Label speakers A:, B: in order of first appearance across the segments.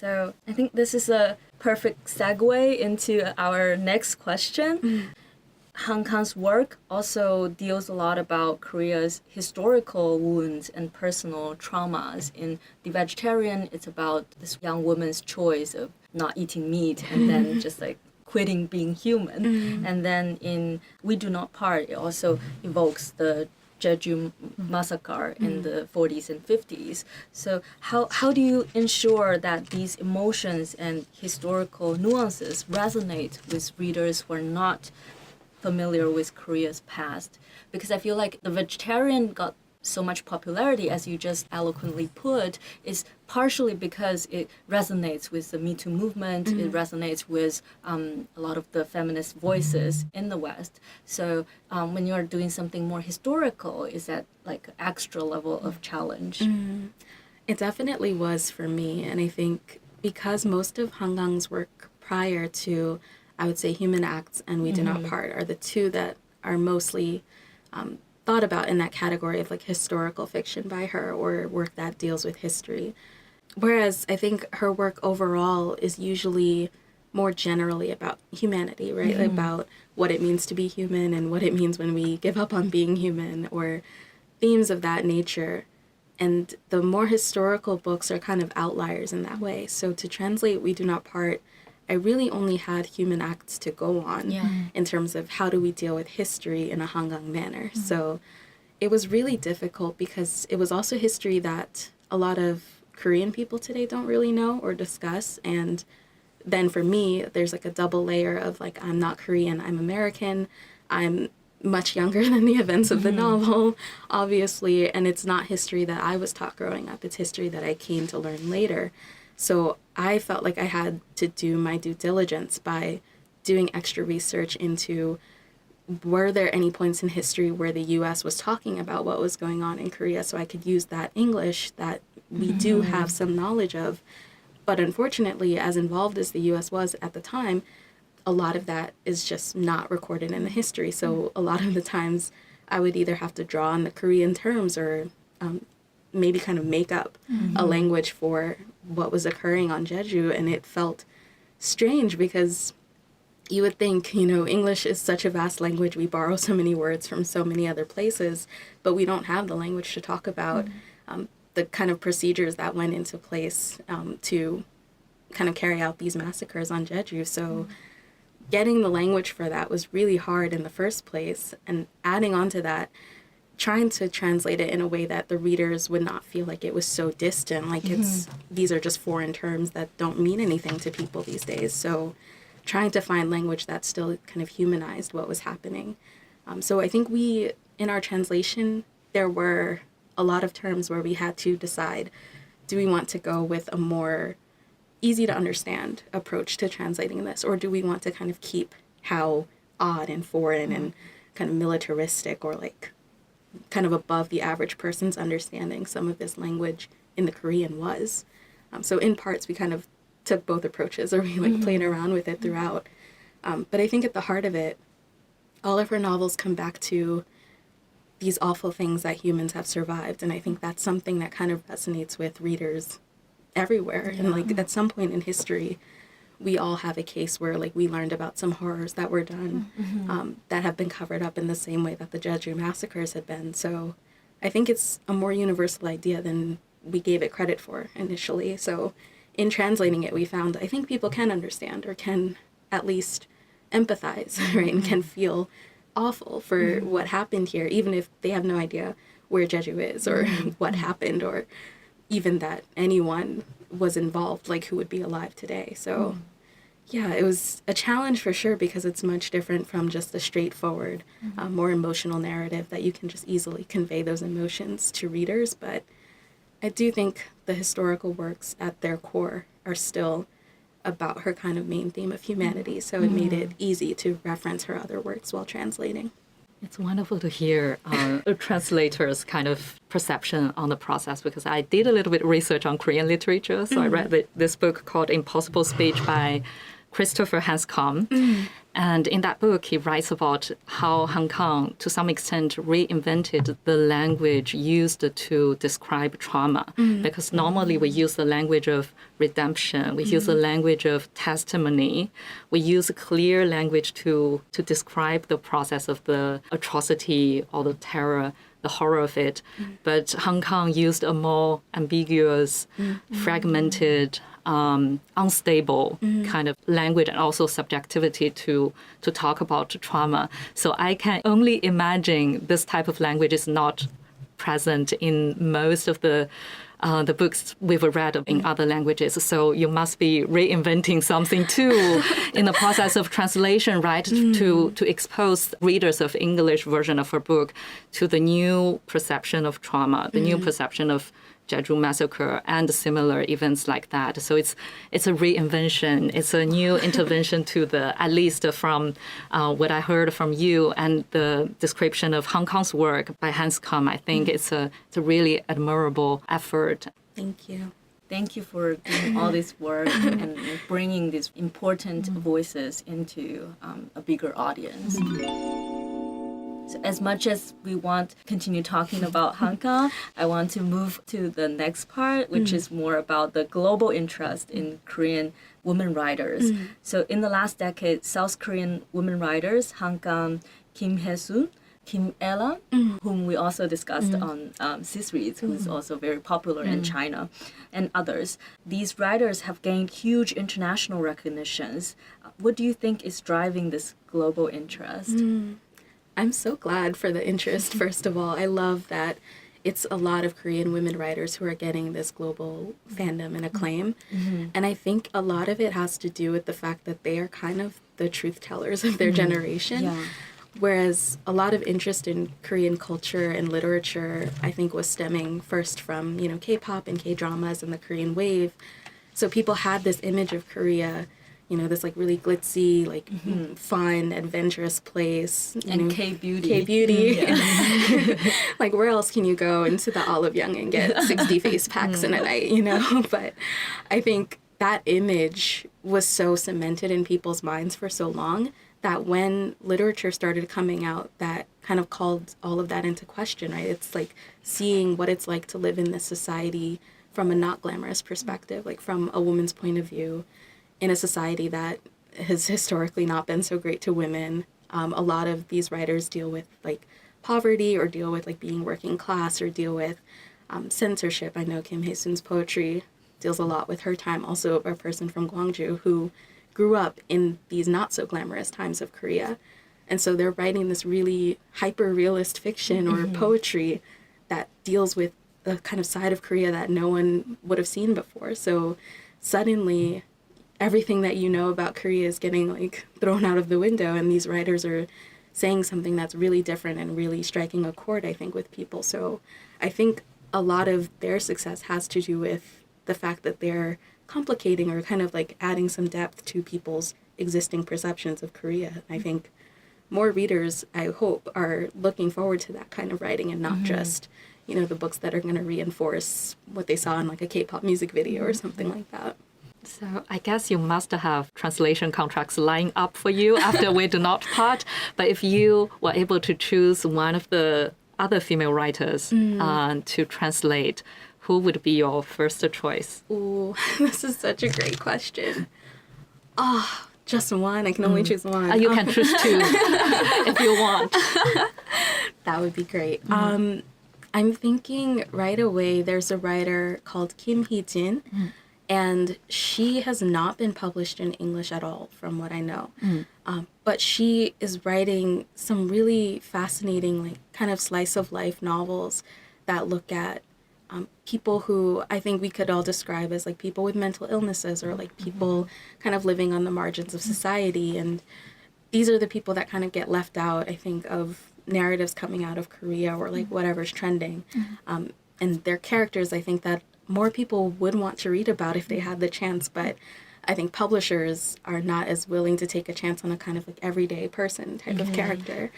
A: So I think this is a perfect segue into our next question. Han Kang's work also deals a lot about Korea's historical wounds and personal traumas. In The Vegetarian, it's about this young woman's choice of not eating meat and then just like quitting being human. And then in We Do Not Part, it also evokes the Jeju massacre in the 40s and 50s. So how do you ensure that these emotions and historical nuances resonate with readers who are not familiar with Korea's past? Because I feel like The Vegetarian got so much popularity, as you just eloquently put, is partially because it resonates with the Me Too movement, it resonates with a lot of the feminist voices in the West. So when you're doing something more historical, is that like an extra level of challenge?
B: It definitely was for me, and I think because most of Han Kang's work prior to, I would say, Human Acts and We Do Not Part are the two that are mostly thought about in that category of like historical fiction by her or work that deals with history. Whereas I think her work overall is usually more generally about humanity, right? About what it means to be human and what it means when we give up on being human, or themes of that nature. And the more historical books are kind of outliers in that way. So to translate We Do Not Part, I really only had Human Acts to go on in terms of how do we deal with history in a Han Kang manner. So it was really difficult because it was also history that a lot of Korean people today don't really know or discuss. And then for me, there's like a double layer of like, I'm not Korean, I'm American, I'm much younger than the events of the novel, obviously, and it's not history that I was taught growing up, it's history that I came to learn later. So I felt like I had to do my due diligence by doing extra research into, were there any points in history where the U.S. was talking about what was going on in Korea, so I could use that English that we do have some knowledge of. But unfortunately, as involved as the U.S. was at the time, a lot of that is just not recorded in the history. So a lot of the times I would either have to draw on the Korean terms or maybe kind of make up a language for what was occurring on Jeju. And it felt strange because you would think, you know, English is such a vast language. We borrow so many words from so many other places, but we don't have the language to talk about the kind of procedures that went into place to kind of carry out these massacres on Jeju. So getting the language for that was really hard in the first place. And adding on to that, trying to translate it in a way that the readers would not feel like it was so distant, like these are just foreign terms that don't mean anything to people these days. So trying to find language that still kind of humanized what was happening. So I think in our translation, there were a lot of terms where we had to decide, do we want to go with a more easy to understand approach to translating this, or do we want to kind of keep how odd and foreign and kind of militaristic or like kind of above the average person's understanding some of this language in the Korean was. So in parts, we kind of took both approaches, or we like played around with it throughout. But I think at the heart of it, all of her novels come back to these awful things that humans have survived. And I think that's something that kind of resonates with readers everywhere. And like at some point in history, we all have a case where like we learned about some horrors that were done that have been covered up in the same way that the Jeju massacres had been. So I think it's a more universal idea than we gave it credit for initially. So in translating it, we found I think people can understand or can at least empathize, right, and can feel awful for what happened here, even if they have no idea where Jeju is or what happened, or even that anyone was involved, like who would be alive today. So yeah, it was a challenge for sure, because it's much different from just a straightforward, more emotional narrative that you can just easily convey those emotions to readers. But I do think the historical works at their core are still about her kind of main theme of humanity. So it made it easy to reference her other works while translating.
C: It's wonderful to hear a translator's kind of perception on the process, because I did a little bit of research on Korean literature. So I read this book called Impossible Speech by Christopher Hans Kang. And in that book, he writes about how Han Kang, to some extent, reinvented the language used to describe trauma. Because normally we use the language of redemption, we use the language of testimony, we use clear language to describe the process of the atrocity or the terror, the horror of it. But Han Kang used a more ambiguous, fragmented, unstable kind of language and also subjectivity to talk about trauma. So I can only imagine this type of language is not present in most of the books we've read in other languages. So you must be reinventing something too in the process of translation, right? To expose readers of English version of her book to the new perception of trauma, the new perception of Jeju massacre and similar events like that. So it's a reinvention. It's a new intervention to at least from what I heard from you and the description of Han Kang's work by Hans Kang. I think it's a really admirable effort.
B: Thank you.
A: Thank you for doing all this work and bringing these important voices into a bigger audience. So as much as we want to continue talking about Han Kang, I want to move to the next part, which is more about the global interest in Korean women writers. So in the last decade, South Korean women writers, Han Kang, Kim Hye-sun, Kim Ella, whom we also discussed on Sisreads, who's also very popular in China, and others. These writers have gained huge international recognitions. What do you think is driving this global interest?
B: I'm so glad for the interest, first of all. I love that it's a lot of Korean women writers who are getting this global fandom and acclaim. And I think a lot of it has to do with the fact that they are kind of the truth tellers of their generation. Whereas a lot of interest in Korean culture and literature, I think, was stemming first from, K-pop and K-dramas and the Korean wave. So people had this image of Korea, this like really glitzy, like fun, adventurous place.
A: And K-beauty.
B: K-beauty. Like, where else can you go into the Olive Young and get 60 face packs in a night, But I think that image was so cemented in people's minds for so long that when literature started coming out, that kind of called all of that into question, right? It's like seeing what it's like to live in this society from a not glamorous perspective, like from a woman's point of view, in a society that has historically not been so great to women. A lot of these writers deal with like poverty or deal with like being working class or deal with censorship. I know Kim Hye-sun's poetry deals a lot with her time, also a person from Gwangju who grew up in these not so glamorous times of Korea. And so they're writing this really hyper-realist fiction or poetry that deals with the kind of side of Korea that no one would have seen before. So suddenly everything that you know about Korea is getting like thrown out of the window, and these writers are saying something that's really different and really striking a chord, I think, with people. So I think a lot of their success has to do with the fact that they're complicating or kind of like adding some depth to people's existing perceptions of Korea. I think more readers, I hope, are looking forward to that kind of writing and not just, the books that are going to reinforce what they saw in like a K-pop music video or something like that.
C: So I guess you must have translation contracts lined up for you after we do not part. But if you were able to choose one of the other female writers to translate, who would be your first choice?
B: Ooh, this is such a great question. Just one. I can only choose one.
C: You can choose two if you want.
B: That would be great. I'm thinking right away there's a writer called Kim Hee-jin, and she has not been published in English at all, from what I know. But she is writing some really fascinating, like, kind of slice-of-life novels that look at people who I think we could all describe as, like, people with mental illnesses or, like, people kind of living on the margins of society. And these are the people that kind of get left out, I think, of narratives coming out of Korea or, like, whatever's trending. And their characters, I think, that more people would want to read about if they had the chance, but I think publishers are not as willing to take a chance on a kind of like everyday person type of character.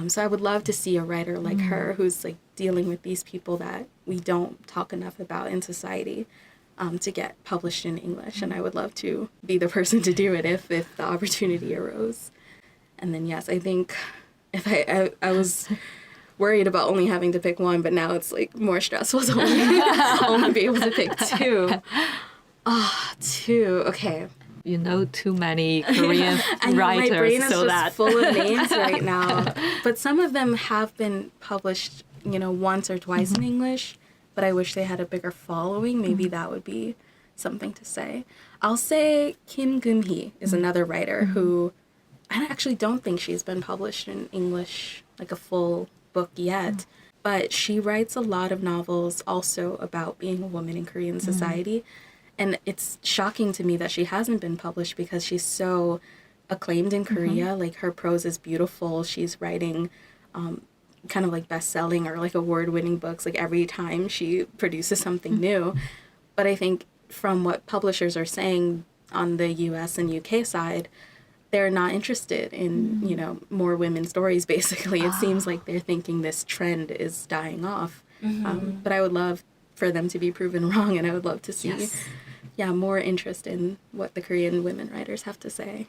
B: So I would love to see a writer like her who's like dealing with these people that we don't talk enough about in society. to get published in English, and I would love to be the person to do it if the opportunity arose. And then yes, I think if I was worried about only having to pick one, but now it's like more stressful to only be able to pick two. Two. Okay.
C: You know too many Korean
B: I know,
C: writers,
B: my brain is
C: so
B: just
C: that
B: full of names right now. But some of them have been published, once or twice in English. But I wish they had a bigger following. Maybe that would be something to say. I'll say Kim Geum-hee is another writer who I actually don't think she's been published in English, like a full book yet. But she writes a lot of novels also about being a woman in Korean society. And it's shocking to me that she hasn't been published because she's so acclaimed in Korea. Like, her prose is beautiful. She's writing kind of like best-selling or like award-winning books like every time she produces something new. But I think from what publishers are saying on the US and UK side, they're not interested in, more women's stories, basically. It seems like they're thinking this trend is dying off. But I would love for them to be proven wrong, and I would love to see more interest in what the Korean women writers have to say.